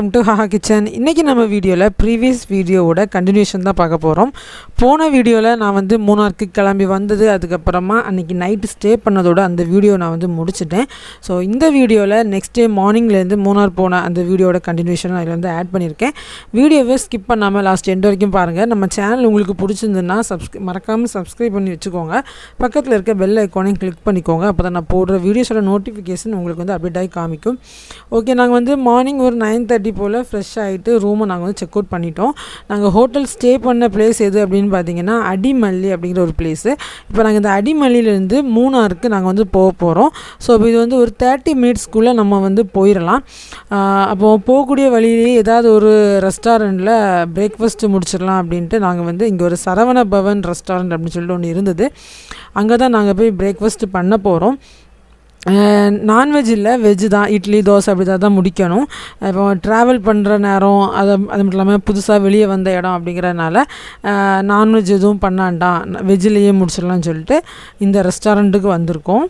To haha kitchen. இன்றைக்கி நம்ம வீடியோவில் ப்ரீவியஸ் வீடியோவோட கண்டினியூஷன் தான் பார்க்க போகிறோம். போன வீடியோவில் நான் வந்து மூணாருக்கு கிளம்பி வந்தது, அதுக்கப்புறமா அன்றைக்கி நைட்டு ஸ்டே பண்ணதோட அந்த வீடியோ நான் வந்து முடிச்சிட்டேன். ஸோ இந்த வீடியோவில் நெக்ஸ்ட் டே மார்னிங்லேருந்து மூணார் போன அந்த வீடியோட கண்டினியூஷன் அதில் வந்து ஆட் பண்ணியிருக்கேன். வீடியோவை ஸ்கிப் பண்ணாமல் லாஸ்ட் எண்ட் வரைக்கும் பாருங்கள். நம்ம சேனல் உங்களுக்கு பிடிச்சிருந்துன்னா மறக்காமல் சப்ஸ்கிரைப் பண்ணி வச்சுக்கோங்க. பக்கத்தில் இருக்க பெல் ஐக்கானையும் கிளிக் பண்ணிக்கோங்க. அப்போ தான் நான் போடுற வீடியோஸோட நோட்டிஃபிகேஷன் உங்களுக்கு வந்து அப்டேட் ஆகி காமிக்கும். ஓகே, நாங்கள் வந்து மார்னிங் ஒரு 9:30 போல் ஃப்ரெஷ் ஆகிட்டு ரூமை நாங்கள் வந்து செக் அவுட் பண்ணிட்டோம். நாங்கள் ஹோட்டல் ஸ்டே பண்ண பிளேஸ் எது அப்படின்னு பார்த்தீங்கன்னா அடிமல்லி அப்படிங்கிற ஒரு பிளேஸு. இப்போ நாங்கள் இந்த அடிமல்லியிலேருந்து மூணாருக்கு நாங்கள் வந்து போக போகிறோம். ஸோ இது வந்து ஒரு 30 மினிட்ஸ்க்குள்ளே நம்ம வந்து போயிடலாம். அப்போது போகக்கூடிய வழியிலேயே ஏதாவது ஒரு ரெஸ்டாரண்ட்டில் பிரேக்ஃபாஸ்ட்டு முடிச்சிடலாம் அப்படின்ட்டு நாங்கள் வந்து இங்கே ஒரு சரவண பவன் ரெஸ்டாரண்ட் அப்படின்னு சொல்லிட்டு ஒன்று இருந்தது. அங்கே தான் நாங்கள் போய் பிரேக்ஃபாஸ்ட்டு பண்ண போகிறோம். நான்வெஜ் இல்லை, வெஜ்ஜு தான். இட்லி தோசை அப்படி தான் முடிக்கணும். இப்போ ட்ராவல் பண்ணுற நேரம் அது மட்டும் இல்லாமல் புதுசாக வெளியே வந்த இடம் அப்படிங்கிறதுனால நான்வெஜ் எதுவும் பண்ணாண்டாம், வெஜ்ஜிலேயே முடிச்சிடலாம்னு சொல்லிட்டு இந்த ரெஸ்டாரண்ட்டுக்கு வந்திருக்கோம்.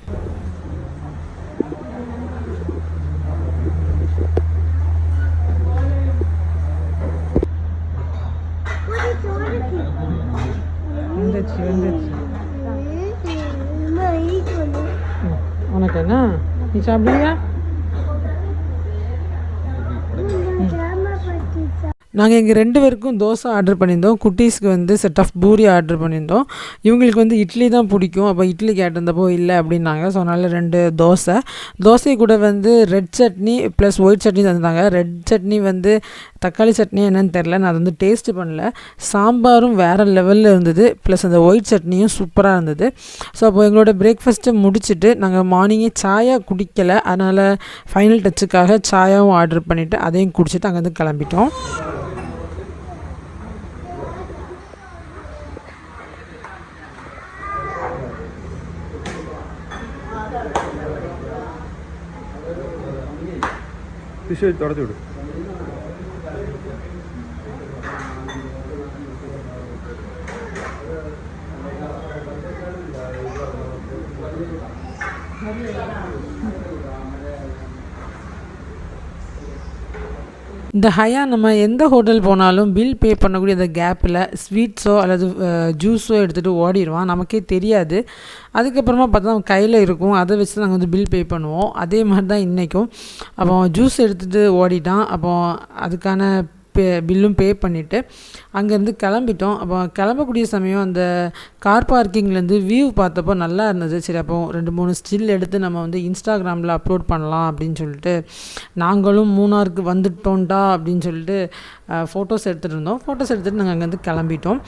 உனக்கு என்ன, நீ சாப்பிடுங்க. நாங்கள் எங்கள் 2 பேருக்கும் தோசை ஆர்டர் பண்ணியிருந்தோம். குட்டீஸ்க்கு வந்து செட் ஆஃப் பூரி ஆர்டர் பண்ணியிருந்தோம். இவங்களுக்கு வந்து இட்லி தான் பிடிக்கும். அப்போ இட்லி கேட்டிருந்தப்போ இல்லை அப்படின்னாங்க. ஸோ அதனால் 2 தோசை கூட வந்து red chutney plus white chutney தந்தாங்க. ரெட் சட்னி வந்து தக்காளி சட்னி என்னன்னு தெரில, நான் அதை வந்து டேஸ்ட்டு பண்ணல. சாம்பாரும் வேறு லெவலில் இருந்தது, ப்ளஸ் அந்த ஒயிட் சட்னியும் சூப்பராக இருந்தது. ஸோ அப்போ எங்களோட பிரேக்ஃபாஸ்ட்டை முடிச்சுட்டு நாங்கள் மார்னிங்கே சாயா குடிக்கலை, அதனால் ஃபைனல் டச்சுக்காக சாயாவும் ஆர்டர் பண்ணிவிட்டு அதையும் குடிச்சிட்டு அங்கேருந்து கிளம்பிட்டோம். தொடச்சு விடு. இந்த ஹயா நம்ம எந்த ஹோட்டல் போனாலும் பில் பே பண்ணக்கூடிய அந்த கேப்பில் ஸ்வீட்ஸோ அல்லது ஜூஸோ எடுத்துகிட்டு ஓடிடுவான், நமக்கே தெரியாது. அதுக்கப்புறமா பார்த்தா அவன் கையில் இருக்கும், அதை வச்சு தான் நாங்கள் வந்து பில் பே பண்ணுவோம். அதே மாதிரி தான் இன்றைக்கும். அப்போ ஜூஸ் எடுத்துகிட்டு ஓடிட்டான். அப்போ அதுக்கான பில்லும் பே பண்ணிவிட்டு அங்கேருந்து கிளம்பிட்டோம். அப்போ கிளம்பக்கூடிய சமயம் அந்த கார் பார்க்கிங்லேருந்து வியூ பார்த்தப்போ நல்லா இருந்தது. சரி, அப்போ 2-3 ஸ்டில் எடுத்து நம்ம வந்து இன்ஸ்டாகிராமில் அப்லோட் பண்ணலாம் அப்படின்னு சொல்லிட்டு நாங்களும் மூணாருக்கு வந்துட்டோம்டா அப்படின்னு சொல்லிட்டு ஃபோட்டோஸ் எடுத்துகிட்டு இருந்தோம். ஃபோட்டோஸ் எடுத்துகிட்டு நாங்கள் அங்கேருந்து கிளம்பிட்டோம்.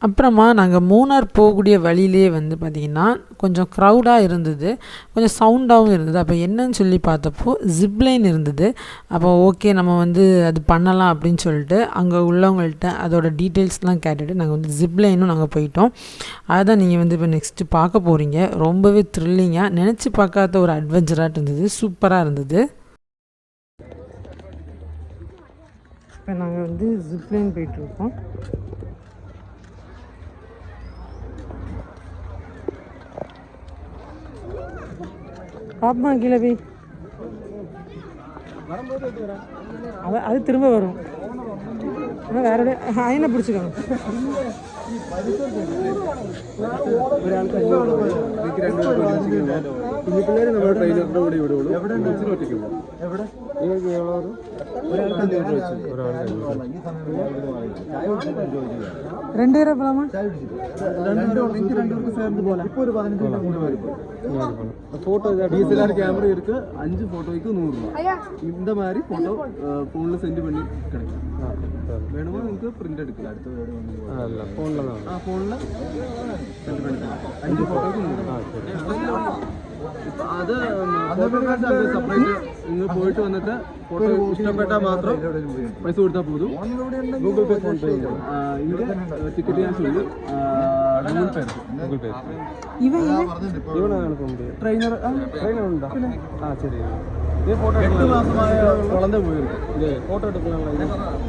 அப்புறமா நாங்கள் மூணார் போகக்கூடிய வழியிலே வந்து பார்த்திங்கன்னா கொஞ்சம் க்ரௌடாக இருந்தது, கொஞ்சம் சவுண்டாகவும் இருந்தது. அப்போ என்னன்னு சொல்லி பார்த்தப்போ ஜிப்லைன் இருந்தது. அப்போ ஓகே, நம்ம வந்து அது பண்ணலாம் அப்படின்னு சொல்லிட்டு அங்கே உள்ளவங்கள்ட்ட அதோட டீட்டெயில்ஸ்லாம் கேட்டுட்டு நாங்கள் வந்து ஜிப்லைனும் நாங்கள் போயிட்டோம். அதுதான் நீங்கள் வந்து இப்போ நெக்ஸ்ட்டு பார்க்க போகிறீங்க. ரொம்பவே த்ரில்லிங்காக, நினச்சி பார்க்காத ஒரு அட்வென்ச்சராக இருந்தது, சூப்பராக இருந்தது. இப்போ நாங்கள் வந்து ஜிப்லைன் போயிட்டுருக்கோம். பாப்பா கீழே போய் அது திரும்ப வரும். வேற அயனை பிடிச்சிக்கோங்க. ரெண்டு பேரை போலாமா? போட்டோ டிஎஸ்எல்ஆர் கேமரா இருக்கு, 5 போட்டோக்கு 100 ரூபாய். இந்த மாதிரி போட்டோ போன்ல சென்ட் பண்ணி கிடைக்கும். வேணுமா உங்களுக்கு பிரிண்ட் எடுக்கலாம். அடுத்த போன்ல தான் போன்ல சென்ட் பண்ணி 5 போட்டோக்கு 100 ரூபாய். അത് സെപ്പറേറ്റ് നിങ്ങൾ പോയിട്ട് വന്നിട്ട് ഫോട്ടോ ഇഷ്ടപ്പെട്ടാൽ മാത്രം പൈസ കൊടുത്താൽ പോതും. ഗൂഗിൾ പേ ഫോൺ പേ ടിക്കറ്റ് ഞാൻ சொல்லி ഗൂഗിൾ പേ ഇവനാണ് ട്രെയിനർ ഉണ്ടോ? ആ ശരി. இதே ஃபோட்டோ 8 மாசമായ குழந்தை போயிருக்கு. இது ஃபோட்டோ எடுக்கலாம்ல? இது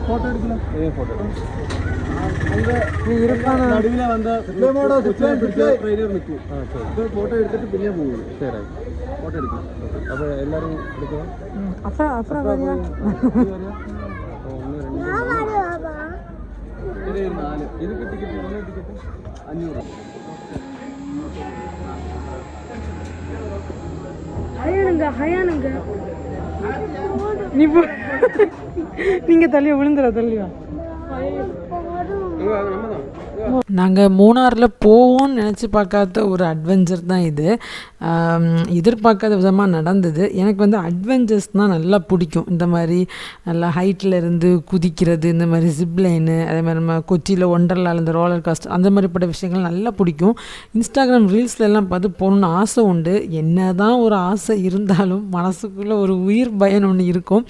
ஃபோட்டோ எடுக்கலாம். இதே ஃபோட்டோ அங்கே நீ இருக்கான நடுவில் வந்த ட்ரெயினர் நிற்கும். இப்போ ஃபோட்டோ எடுத்துட்டு பின்னே போகுது. சரி ஃபோட்டோ எடுக்கலாம். அப்போ எல்லாரும் எடுக்கலாம். அப்புறம் வரியா? இது 4 இதுக்கு டிக்கெட் என்ன டிக்கெட் 500. ஹயானுங்க நீங்க தள்ளியா விழுந்துடா தள்ளியா. நாங்கள் மூணாரில் போவோம்னு நினச்சி பார்க்காத ஒரு அட்வென்ச்சர் தான் இது. எதிர்பார்க்காத விதமாக நடந்தது. எனக்கு வந்து அட்வென்ச்சர்ஸ்னால் நல்லா பிடிக்கும். இந்த மாதிரி நல்லா ஹைட்டில் இருந்து குதிக்கிறது, இந்த மாதிரி ஜிப்லைனு, அதே மாதிரி நம்ம கொச்சியில் ஒண்டர்லால் இந்த ரோலர் காஸ்ட் அந்த மாதிரிப்பட்ட விஷயங்கள் நல்லா பிடிக்கும். இன்ஸ்டாகிராம் ரீல்ஸ்லலாம் பார்த்து போகணுன்னு ஆசை உண்டு. என்ன தான் ஒரு ஆசை இருந்தாலும் மனசுக்குள்ளே ஒரு உயிர் பயம் ஒன்று இருக்கும்.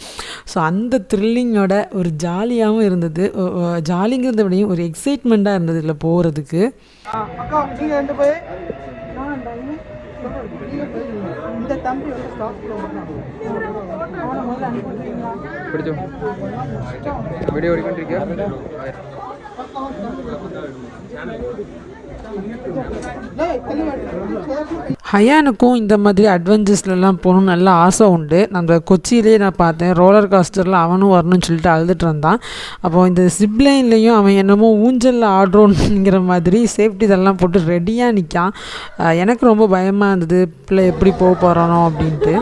ஸோ அந்த த்ரில்லிங்கோட ஒரு ஜாலியாகவும் இருந்தது. ஜாலிங்கிறத விடையும் ஒரு எக்ஸைட்மெண்ட்டாக இருந்தது இதில் போகிறதுக்கு. இந்த தம்பி வந்து ஸ்டாப் பிடிச்சோம் வீடியோ ஓடிக்கொண்டிருக்கேன். ஹயானுக்கும் இந்த மாதிரி அட்வென்ச்சர்ஸ்லாம் போகணுன்னு நல்லா ஆசை உண்டு. நம்ம கொச்சியிலே நான் பார்த்தேன் ரோலர் காஸ்டரில் அவனும் வரணும்னு சொல்லிட்டு அழுதுட்டு இருந்தான். அப்போது இந்த சிப்லைன்லேயும் அவன் என்னமோ ஊஞ்சலில் ஆடுறோன்னுங்கிற மாதிரி சேஃப்டி இதெல்லாம் போட்டு ரெடியாக நிற்கான். எனக்கு ரொம்ப பயமாக இருந்தது, பிள்ளை எப்படி போக போகிறானோ அப்படின்ட்டு.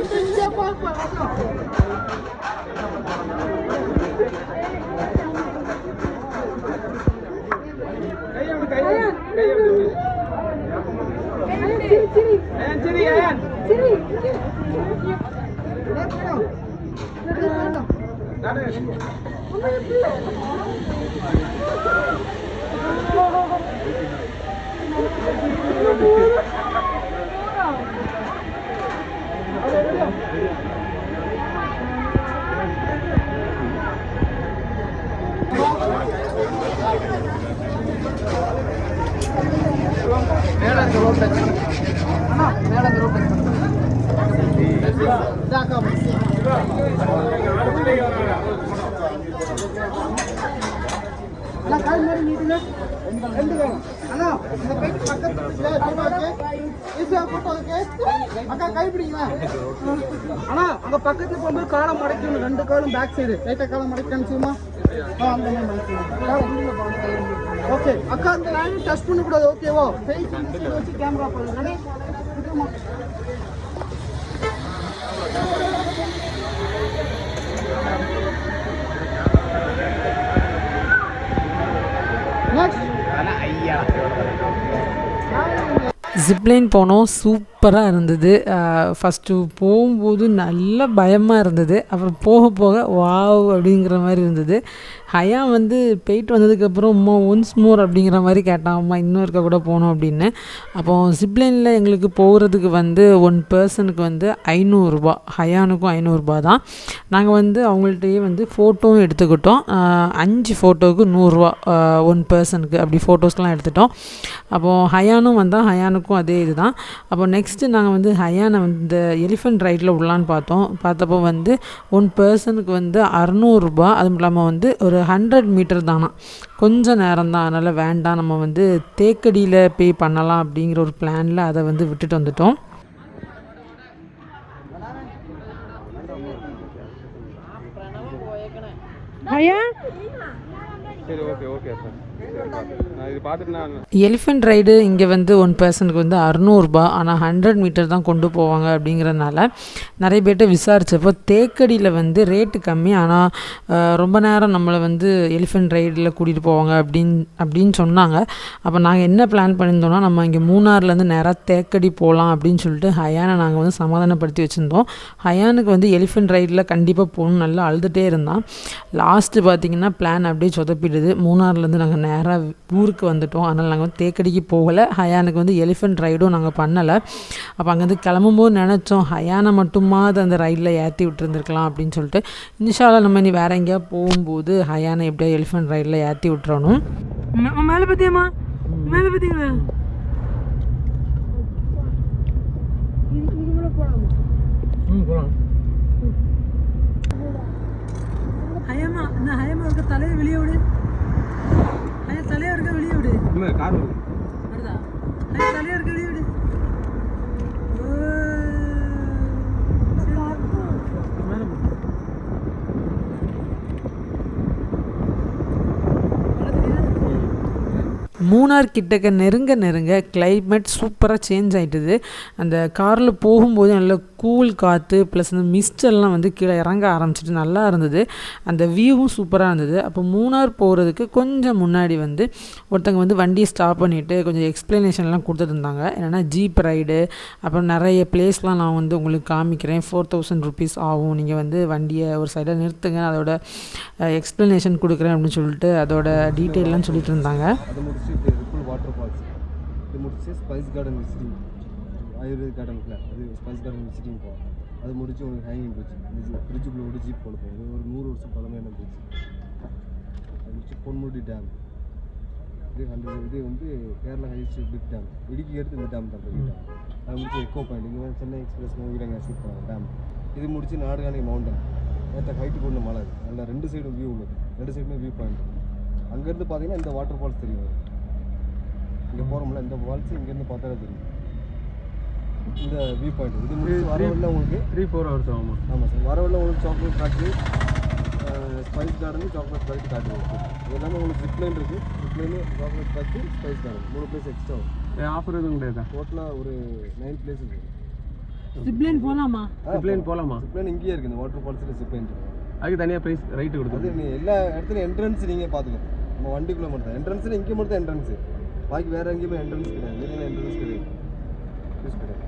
ஆனா அங்க பக்கத்துல போகும்போது காலம் மடக்கணும், 2 காலும் பேக் சைடு ரைட்டா காலம் மடக்கணும் சும்மா. ஓகே அக்கா அந்த லைன் டச் பண்ண கூடாது. ஓகேவா? ஃபேஸ் வச்சு கேமரா பண்ணுங்க. ஜிப்லைன் போனோம், சூப்பராக இருந்தது. ஃபஸ்ட்டு போகும்போது நல்ல பயமாக இருந்தது, அப்புறம் போக போக வாவ் அப்படிங்கிற மாதிரி இருந்தது. ஹயா வந்து போயிட்டு வந்ததுக்கப்புறம் அம்மா ஒன்ஸ் மோர் அப்படிங்கிற மாதிரி கேட்டான், அம்மா இன்னும் இருக்க கூட போகணும் அப்படின்னு. அப்போது ஜிப்லைனில் எங்களுக்கு போகிறதுக்கு வந்து 1 பர்சனுக்கு வந்து 500 ரூபா, ஹயானுக்கும் 500 ரூபா தான். நாங்கள் வந்து அவங்கள்ட்டயே வந்து ஃபோட்டோவும் எடுத்துக்கிட்டோம். 5 ஃபோட்டோவுக்கு 100 ரூபா 1 பர்சனுக்கு அப்படி ஃபோட்டோஸ்லாம் எடுத்துட்டோம். அப்போது ஹயானும் வந்தால் ஹயானுக்கும் அதே இது தான். அப்போ நெக்ஸ்ட்டு நாங்கள் வந்து ஹயானை வந்து எலிஃபெண்ட் ரைடில் விடலான்னு பார்த்தப்போ வந்து 1 பர்சனுக்கு வந்து 600 ரூபா. அதுவும் இல்லாமல் வந்து ஒரு 100 மீட்டர் தானா, கொஞ்சம் நேரம் தான், அதனால் வேண்டாம், நம்ம வந்து தேக்கடியில் பே பண்ணலாம் அப்படிங்கிற ஒரு பிளானில் அதை வந்து விட்டுட்டு வந்துட்டோம். ஐயா சரி okay okay sir. Elephant ride இங்கே வந்து 1 பர்சனுக்கு வந்து 600 ரூபா. ஆனால் 100 மீட்டர் தான் கொண்டு போவாங்க அப்படிங்கிறனால நிறைய பேர்ட்ட விசாரித்தப்போ தேக்கடியில் வந்து ரேட்டு கம்மி, ஆனால் ரொம்ப நேரம் நம்மளை வந்து எலிஃபெண்ட் ரைடில் கூட்டிகிட்டு போவாங்க அப்படின்னு சொன்னாங்க. அப்போ நாங்கள் என்ன பிளான் பண்ணியிருந்தோம்னா, நம்ம இங்கே மூணார்லேருந்து நேராக தேக்கடி போகலாம் அப்படின்னு சொல்லிட்டு ஹயானை நாங்கள் வந்து சமாதானப்படுத்தி வச்சுருந்தோம். ஹயானுக்கு வந்து எலிஃபெண்ட் ரைடில் கண்டிப்பாக போகணும், நல்லா அழுதுகிட்டே இருந்தான். லாஸ்ட்டு பார்த்திங்கன்னா பிளான் அப்படியே சொதப்பிடுது. மூணார்லேருந்து நாங்கள் நேராக ஊருக்கு வந்துட்டோம். அதனால் நாங்கள் வந்து தேக்கடிக்கு போகலை. ஹயானுக்கு வந்து எலிஃபெண்ட் ரைடும் நாங்கள் பண்ணலை. அப்போ அங்கேருந்து கிளம்பும்போது நினச்சோம் ஹயானை மட்டுமாவது அந்த ரைடில் ஏற்றி விட்டுருந்துருக்கலாம் அப்படின்னு சொல்லிட்டு. இன்ஷால்லா நம்ம இனி வேறு எங்கேயா போகும்போது ஹயானை எப்படியா எலிஃபெண்ட் ரைடில் ஏற்றி விட்டுறணும். மேலே பார்த்தியாம்மா, மேலே பார்த்தீங்களா? போகலாம். இந்த ஹயமா இருக்க தலையை வெளியே விடு. தலையா இருக்க வெளியே விடு. கார் வருதா? தலையா இருக்க வெளியே விடு. மூணார் கிட்டக்க நெருங்க நெருங்க கிளைமேட் சூப்பராக சேஞ்ச் ஆகிட்டுது. அந்த காரில் போகும்போது நல்ல கூல் காற்று ப்ளஸ் அந்த மிஸ்டெல்லாம் வந்து கீழே இறங்க ஆரம்பிச்சிட்டு நல்லா இருந்தது. அந்த வியூவும் சூப்பராக இருந்தது. அப்போ மூணார் போகிறதுக்கு கொஞ்சம் முன்னாடி வந்து ஒருத்தங்க வந்து வண்டியை ஸ்டாப் பண்ணிவிட்டு கொஞ்சம் எக்ஸ்ப்ளனேஷன்லாம் கொடுத்துட்டு இருந்தாங்க. என்னென்னா ஜீப் ரைடு அப்புறம் நிறைய பிளேஸ்லாம் நான் வந்து உங்களுக்கு காமிக்கிறேன். 4000 rupees ஆகும், நீங்கள் வந்து வண்டியை ஒரு சைடாக நிறுத்துங்க, அதோட எக்ஸ்ப்ளனேஷன் கொடுக்குறேன் அப்படின்னு சொல்லிட்டு அதோட டீட்டெயிலெலாம் சொல்லிட்டு இருந்தாங்க. ரிப்பிள் வாட்டர் ஃபால்ஸ் இது முடிச்சு spice garden visiting, ayurvedic garden இருக்குல்ல, அது ஸ்பைஸ் கார்டன் விசிட்டிங் போகும். அது முடிச்சு உங்களுக்கு ஹேங்கிங் பிரிட்ஜ், பிரிட்ஜுக்குள்ளே ஒரு ஜீப் போட போகும். இது ஒரு 100 வருஷம் பழமையான பிரிட்ஜ். அது முடிச்சு பொன்முடி டேம், இது 100 இது வந்து கேரளா ஹையஸ்ட் பிக் டேம். இடுக்கி எடுத்து இந்த டேம் தான் பெரிய டேம். அது முடிச்சு எக்கோ பாயிண்ட், இங்கே சென்னை எக்ஸ்பிரஸ் மூவிலங்க ஷூட் பண்ணுவாங்க டேம். இது முடிச்சு நாடுகாணி மவுண்டன், நேற்று ஹைட்டு கொண்ட மலை, அதில் 2 சைடும் வியூ உள்ளது, 2 சைடுமே வியூ பாயிண்ட். அங்கேருந்து பார்த்தீங்கன்னா இந்த வாட்டர் ஃபால்ஸ் தெரியும். இங்கே போகிறோம்ல இந்த ஃபால்ஸ் இங்கேருந்து பார்த்தாலே தெரியும். இந்த வியூ பாயிண்ட் இது முடிச்சு வரவில்லை உங்களுக்கு 3-4 hours ஆகும். ஆமாம் சார், வரவில்லை உங்களுக்கு chocolate factory, spice garden, chocolate factory காட்டுவோம். இது எல்லாமே உங்களுக்கு ஜிப்லைன் இருக்குது. Zipline, chocolate factory, spice garden 3 place extra வரும். ஆஃபர் எதுவும் கிடையாது. டோட்டலாக ஒரு 9 பிளேஸ் இருக்குது. ஜிப்லைன் போகலாமா? ஜிப்லைன் இங்கேயே இருக்குது. இந்த வாட்டர் ஃபால்ஸில் ஜிப்லைன் இருக்குது. அதுக்கு தனியாக ப்ரைஸ் ரைட்டு கொடுத்து அது நீங்கள் எல்லா இடத்துலையும் என்ட்ரன்ஸ் நீங்கள் பார்த்துக்கணும். நம்ம வண்டிக்குள்ளே மட்டும் என்ட்ரன்ஸில் இங்கே மட்டும் என்ட்ரன்ஸு, பாக்கி வேறு எங்கேயுமே என்ட்ரன்ஸ் கிடையாது. வெளியில் என்ட்ரன்ஸ் கிடையாது, யூஸ் கிடையாது.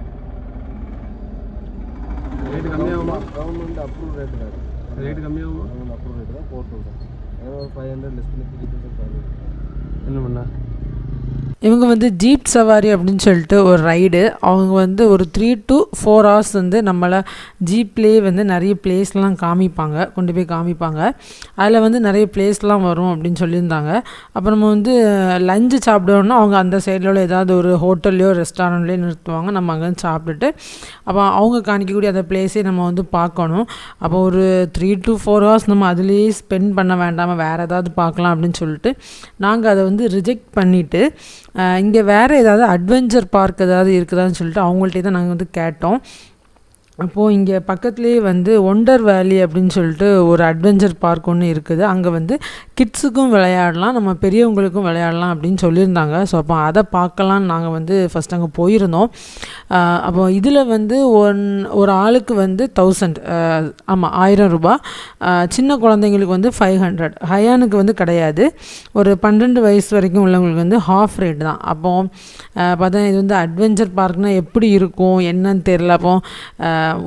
ரேட்டு கம்மியாகுமா? கவர்மெண்ட் அப்ரூவ் ரேட்டு தான். ரேட்டு கம்மியாகுமா? கவர்மெண்ட் அப்ரூவ் ரேட்டு தான் 4000. 500 லெஸ் பண்ணி 3000 என்ன பண்ணா? இவங்க வந்து ஜீப் சவாரி அப்படின்னு சொல்லிட்டு ஒரு ரைடு. அவங்க வந்து ஒரு 3 to 4 hours வந்து நம்மளை ஜீப்லேயே வந்து நிறைய பிளேஸ்லாம் கொண்டு போய் காமிப்பாங்க. அதில் வந்து நிறைய பிளேஸ்லாம் வரும் அப்படின்னு சொல்லியிருந்தாங்க. அப்போ நம்ம வந்து லஞ்சு சாப்பிடணுன்னா அவங்க அந்த சைடில் ஏதாவது ஒரு ஹோட்டல்லையோ ரெஸ்டாரண்ட்லேயோ நிறுத்துவாங்க. நம்ம அங்கே வந்து சாப்பிட்டுட்டு அப்போ அவங்க காணிக்கக்கூடிய அந்த பிளேஸே நம்ம வந்து பார்க்கணும். அப்போ ஒரு 3 to 4 hours நம்ம அதுலேயே ஸ்பெண்ட் பண்ண வேண்டாமல் வேறு ஏதாவது பார்க்கலாம் அப்படின்னு சொல்லிட்டு நாங்கள் அதை வந்து ரிஜெக்ட் பண்ணிவிட்டு இங்கே வேறு ஏதாவது அட்வென்ச்சர் பார்க் ஏதாவது இருக்குதான்னு சொல்லிட்டு அவங்கள்ட்டே தான் நாங்கள் வந்து கேட்டோம். அப்போது இங்கே பக்கத்துலேயே வந்து ஒண்டர் வேலி அப்படின்னு சொல்லிட்டு ஒரு அட்வென்ச்சர் பார்க் ஒன்று இருக்குது. அங்கே வந்து கிட்ஸுக்கும் விளையாடலாம், நம்ம பெரியவங்களுக்கும் விளையாடலாம் அப்படின்னு சொல்லியிருந்தாங்க. ஸோ அப்போ அதை பார்க்கலான்னு நாங்கள் வந்து ஃபஸ்ட் அங்கே போயிருந்தோம். அப்போ இதில் வந்து ஒரு ஆளுக்கு வந்து 1000, ஆமாம் 1000 ரூபாய். சின்ன குழந்தைங்களுக்கு வந்து 500. ஹயானுக்கு வந்து கிடையாது. ஒரு 12 வயசு வரைக்கும் உள்ளவங்களுக்கு வந்து ஹாஃப் ரேட் தான். அப்போது பார்த்தா இது வந்து அட்வென்ச்சர் பார்க்னால் எப்படி இருக்கும் என்னன்னு தெரில. அப்போ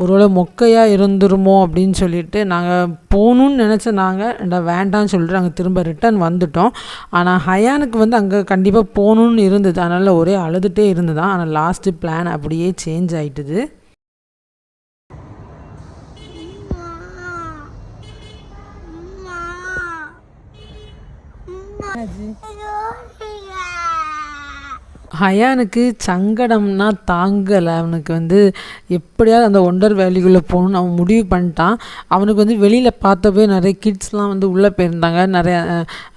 ஒருவேளை மொக்கையாக இருந்துருமோ அப்படின்னு சொல்லிட்டு நாங்கள் போகணுன்னு நினச்ச நாங்கள் வேண்டான்னு சொல்லிட்டு நாங்கள் திரும்ப ரிட்டர்ன் வந்துட்டோம். ஆனால் ஹயானுக்கு வந்து அங்கே கண்டிப்பாக போகணுன்னு இருந்தது. அதனால் ஒரே அழுதுகிட்டே இருந்ததான். ஆனால் லாஸ்ட்டு பிளான் அப்படியே சேஞ்ச் ஆகிட்டுது. ஹயானுக்கு சங்கடம்னா தாங்கலை. அவனுக்கு வந்து எப்படியாவது அந்த ஒண்டர் வேலிக்குள்ளே போகணுன்னு அவன் முடிவு பண்ணிட்டான். அவனுக்கு வந்து வெளியில் பார்த்தப்போ நிறைய கிட்ஸ்லாம் வந்து உள்ளே போயிருந்தாங்க. நிறைய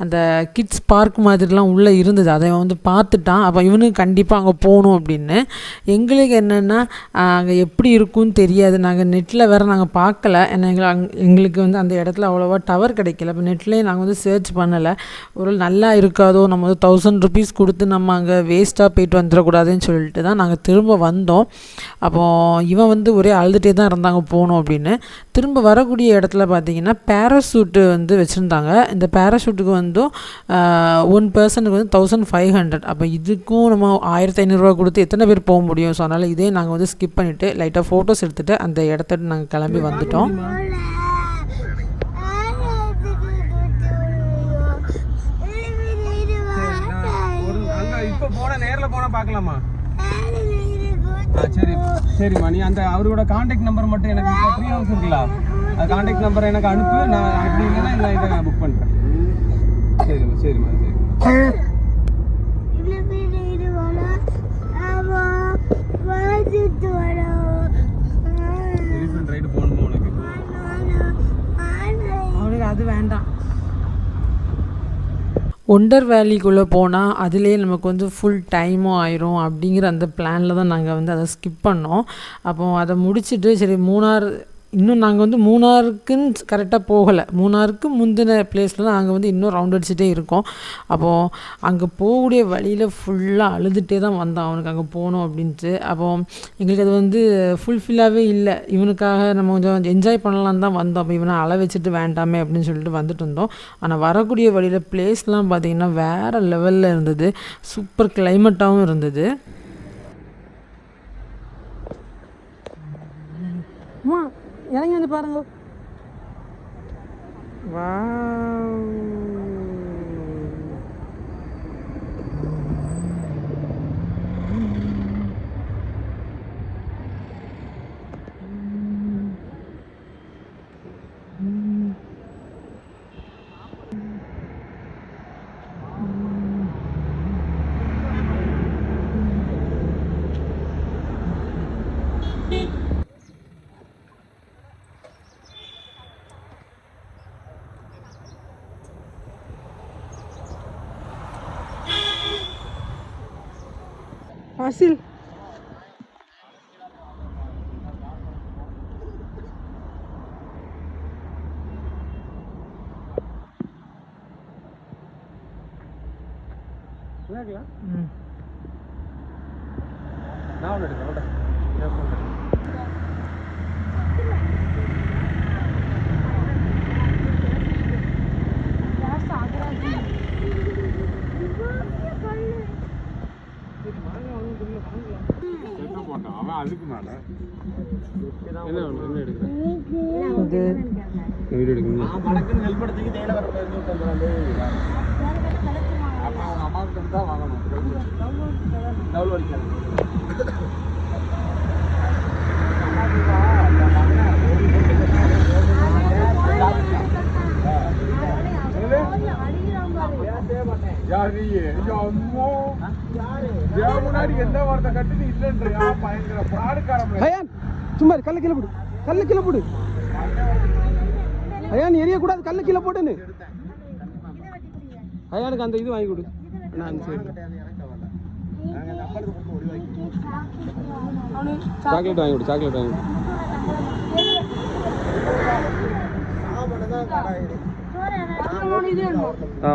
அந்த கிட்ஸ் பார்க் மாதிரிலாம் உள்ளே இருந்தது. அதை அவன் வந்து பார்த்துட்டான். அப்போ இவனுக்கு கண்டிப்பாக அங்கே போகணும் அப்படின்னு. எங்களுக்கு என்னென்னா அங்கே எப்படி இருக்குன்னு தெரியாது. நாங்கள் நெட்டில் வேறு நாங்கள் பார்க்கல. ஏன்னா எங்களுக்கு வந்து அந்த இடத்துல அவ்வளோவா டவர் கிடைக்கல. அப்போ நெட்லேயே நாங்கள் வந்து சர்ச் பண்ணலை. ஒரு நல்லா இருக்காதோ, நம்ம வந்து 1000 rupees கொடுத்து நம்ம அங்கே வேஸ்ட்டாக போயிட்டு வந்துடக்கூடாதுன்னு சொல்லிட்டு தான் நாங்கள் திரும்ப வந்தோம். அப்போது இவன் வந்து ஒரே அழுதுகிட்டே தான் இருந்தாங்க போகணும் அப்படின்னு. திரும்ப வரக்கூடிய இடத்துல பார்த்திங்கன்னா பேராஷூட்டு வந்து வச்சுருந்தாங்க. இந்த பேராஷூட்டுக்கு வந்து 1 personக்கு வந்து 1500. அப்போ இதுக்கும் நம்ம 1500 ரூபா கொடுத்து எத்தனை பேர் போக முடியும்? ஸோ அதனால் இதே நாங்கள் வந்து ஸ்கிப் பண்ணிவிட்டு லைட்டாக ஃபோட்டோஸ் எடுத்துகிட்டு அந்த இடத்த நாங்கள் கிளம்பி வந்துட்டோம். இப்போ போன நேரில் போனால் பார்க்கலாமா? சரி சரிம்மா, நீ அந்த அவரோட கான்டாக்ட் நம்பர் மட்டும் எனக்கு இப்போ 3 hours இருக்குல்ல, அந்த கான்டாக்ட் நம்பர் எனக்கு அனுப்பு. நான் அப்படி இல்லைன்னா நான் இதை நான் புக் பண்ணுறேன். சரிம்மா சரிம்மா சரி. எலிஃபென்ட் ரைடு போகணுமா உனக்கு? அவனுக்கு அது வேண்டாம். ஒண்டர் வேலிக்குள்ளே போனால் அதிலே நமக்கு வந்து ஃபுல் டைமும் ஆயிரும் அப்படிங்கிற அந்த பிளானில் தான் நாங்கள் வந்து அதை ஸ்கிப் பண்ணோம். அப்போது அதை முடிச்சுட்டு சரி மூணார் இன்னும் நாங்கள் வந்து மூணாருக்குன்னு கரெக்டாக போகலை, மூணாருக்கு முந்தின பிளேஸில் தான் நாங்கள் வந்து இன்னும் ரவுண்ட் அடிச்சுட்டே இருக்கோம். அப்போது அங்கே போகக்கூடிய வழியில் ஃபுல்லாக அழுதுகிட்டே தான் வந்தோம் அவனுக்கு அங்கே போகணும் அப்படின்ட்டு. அப்போது எங்களுக்கு அது வந்து ஃபுல்ஃபில்லாகவே இல்லை. இவனுக்காக நம்ம கொஞ்சம் என்ஜாய் பண்ணலான்னு தான் வந்தோம். அப்போ இவனை அழ வச்சுட்டு வேண்டாமே அப்படின்னு சொல்லிட்டு வந்துட்டு இருந்தோம். ஆனால் வரக்கூடிய வழியில் பிளேஸ்லாம் பார்த்திங்கன்னா வேறு லெவலில் இருந்தது, சூப்பர் கிளைமேட்டாகவும் இருந்தது. இறங்கி வந்து பாருங்க. Fasil. அதுக்கு மேல என்ன என்ன எடுக்கிறேன் வீடியோ எடுக்கணும். அம்மாவுக்கு தான் வாங்கணும். டவுல் வலிக்காது. சும்மா கல்ல கீழே போடு, கல்ல கீழே போடு. ஐயான் எரிய கூடாது, கல்ல கீழே போட்டுன்னு. ஐயானுக்கு அந்த இது வாங்கி கொடு. சாக்லேட் வாங்கி கொடு, சாக்லேட் வாங்கி கொடு.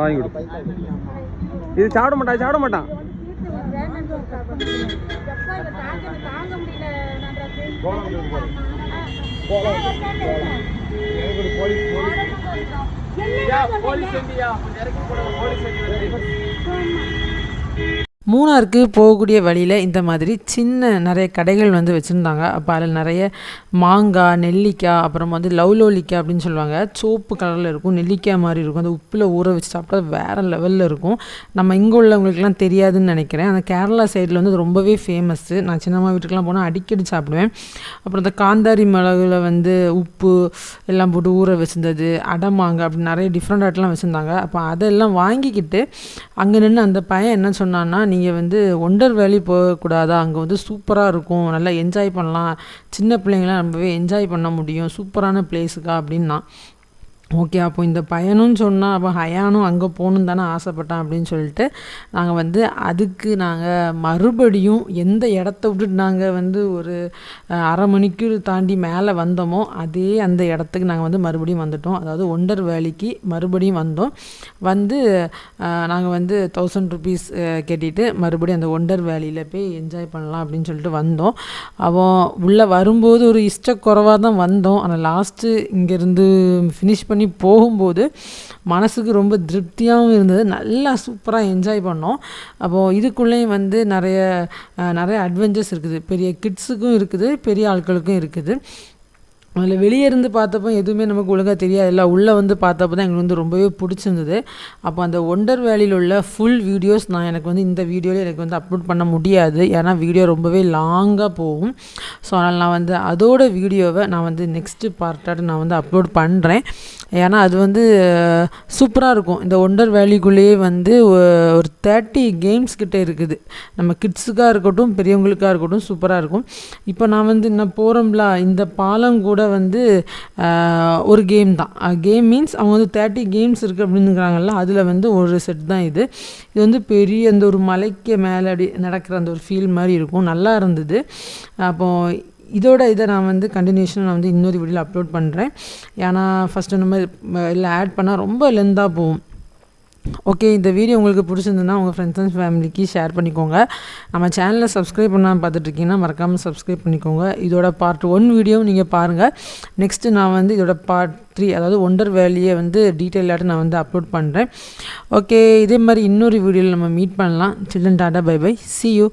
வாங்கி கொடு. இது சாப்பிட மாட்டான், சாப்பிட மாட்டான். மூணாருக்கு போகக்கூடிய வழியில் இந்த மாதிரி சின்ன நிறைய கடைகள் வந்து வச்சுருந்தாங்க. அப்போ அதில் நிறைய மாங்காய், நெல்லிக்காய், அப்புறம் வந்து லவ்லோலிக்காய் அப்படின்னு சொல்லுவாங்க. சோப்பு கலரில் இருக்கும், நெல்லிக்காய் மாதிரி இருக்கும். அந்த உப்பில் ஊற வச்சு சாப்பிட்டா வேறு லெவலில் இருக்கும். நம்ம இங்கே உள்ளவங்களுக்குலாம் தெரியாதுன்னு நினைக்கிறேன். அந்த கேரளா சைடில் வந்து ரொம்பவே ஃபேமஸ்ஸு. நான் சின்னம்மா வீட்டுக்கெலாம் போனால் அடிக்கடி சாப்பிடுவேன். அப்புறம் இந்த காந்தாரி மிளகுல வந்து உப்பு எல்லாம் போட்டு ஊற வச்சுருந்தது, அடமாங்க அப்படி நிறைய டிஃப்ரெண்ட் ஆட்டெலாம் வச்சுருந்தாங்க. அப்போ அதெல்லாம் வாங்கிக்கிட்டு அங்கே நின்று அந்த பையன் என்ன சொன்னான்னா, நீங்கள் வந்து ஒண்டர் வேலி போகக்கூடாதா, அங்கே வந்து சூப்பராக இருக்கும், நல்லா என்ஜாய் பண்ணலாம், சின்ன பிள்ளைங்களாம் ரொம்பவே என்ஜாய் பண்ண முடியும், சூப்பரான பிளேஸுக்கா அப்படின்னா. ஓகே, அப்போ இந்த பையனும் சொன்னால் அப்போ ஹயானும் அங்கே போகணுன்னு தானே ஆசைப்பட்டான் அப்படின்னு சொல்லிட்டு நாங்கள் வந்து அதுக்கு நாங்கள் மறுபடியும் எந்த இடத்த விட்டுட்டு நாங்கள் வந்து ஒரு அரை மணிக்கு தாண்டி மேலே வந்தோமோ அதே அந்த இடத்துக்கு நாங்கள் வந்து மறுபடியும் வந்துட்டோம். அதாவது ஒண்டர் வேலிக்கு மறுபடியும் வந்தோம். வந்து நாங்கள் வந்து 1000 rupees கட்டிட்டு மறுபடியும் அந்த ஒண்டர் வேலியில் போய் என்ஜாய் பண்ணலாம் அப்படின்னு சொல்லிட்டு வந்தோம். அவன் உள்ளே வரும்போது ஒரு இஷ்டக்குறைவாக தான் வந்தோம். ஆனால் லாஸ்ட்டு இங்கேருந்து ஃபினிஷ் பண்ணி போகும்போது மனசுக்கு ரொம்ப திருப்தியாகவும் இருந்தது. நல்லா சூப்பராக என்ஜாய் பண்ணோம். அப்போது இதுக்குள்ளேயும் வந்து நிறைய அட்வென்ச்சர்ஸ் இருக்குது. பெரிய கிட்ஸுக்கும் இருக்குது, பெரிய ஆட்களுக்கும் இருக்குது. அதில் வெளியே இருந்து பார்த்தப்போ எதுவுமே நமக்கு ஒழுங்காக தெரியாது, இல்லை உள்ளே வந்து பார்த்தப்போ தான் எங்களுக்கு வந்து ரொம்பவே பிடிச்சிருந்தது. அப்போ அந்த ஒண்டர் வேலியில் உள்ள ஃபுல் வீடியோஸ் நான் எனக்கு வந்து இந்த வீடியோவில் எனக்கு வந்து அப்லோட் பண்ண முடியாது, ஏன்னா வீடியோ ரொம்பவே லாங்காக போகும். ஸோ அதனால் நான் வந்து அதோட வீடியோவை நான் வந்து நெக்ஸ்ட்டு பார்ட்டாக நான் வந்து அப்லோட் பண்ணுறேன். ஏன்னா அது வந்து சூப்பராக இருக்கும். இந்த ஒண்டர் வேலிக்குள்ளேயே வந்து ஒரு 30 கேம்ஸ் கிட்டே இருக்குது. நம்ம கிட்ஸுக்காக இருக்கட்டும், பெரியவங்களுக்காக இருக்கட்டும், சூப்பராக இருக்கும். இப்போ நான் வந்து இன்னும் போகிறோம்ல, இந்த பாலம் கூட வந்து ஒரு கேம் தான். கேம் மீன்ஸ் அவங்க வந்து 30 கேம்ஸ் இருக்குது அப்படின்னுங்கிறாங்கல்ல, அதில் வந்து ஒரு செட் தான் இது. இது வந்து பெரிய அந்த ஒரு மலைக்கு மேலே அப்படி நடக்கிற அந்த ஒரு ஃபீல் மாதிரி இருக்கும், நல்லா இருந்தது. அப்போது இதை நான் வந்து கண்டினியூஷனாக நான் வந்து இன்னொரு வீடியோவில் அப்லோட் பண்ணுறேன். ஏன்னா ஃபஸ்ட்டு நம்ம இல்லை ஆட் பண்ணால் ரொம்ப லென்த்தாக போகும். ஓகே, இந்த வீடியோ உங்களுக்கு பிடிச்சிருந்துன்னா உங்கள் ஃப்ரெண்ட்ஸ் அண்ட் ஃபேமிலிக்கு ஷேர் பண்ணிக்கோங்க. நம்ம சேனலை சப்ஸ்கிரைப் பண்ணாமல் பார்த்துட்ருக்கீங்கன்னா மறக்காமல் சப்ஸ்கிரைப் பண்ணிக்கோங்க. இதோட பார்ட் 1 வீடியோ நீங்கள் பாருங்கள். நெக்ஸ்ட்டு நான் வந்து இதோட பார்ட் 3, அதாவது ஒண்டர் வேலியை வந்து டீட்டெயிலாக நான் வந்து அப்லோட் பண்ணுறேன். ஓகே, இதே மாதிரி இன்னொரு வீடியோவில் நம்ம மீட் பண்ணலாம். Children tata, bye bye, see you.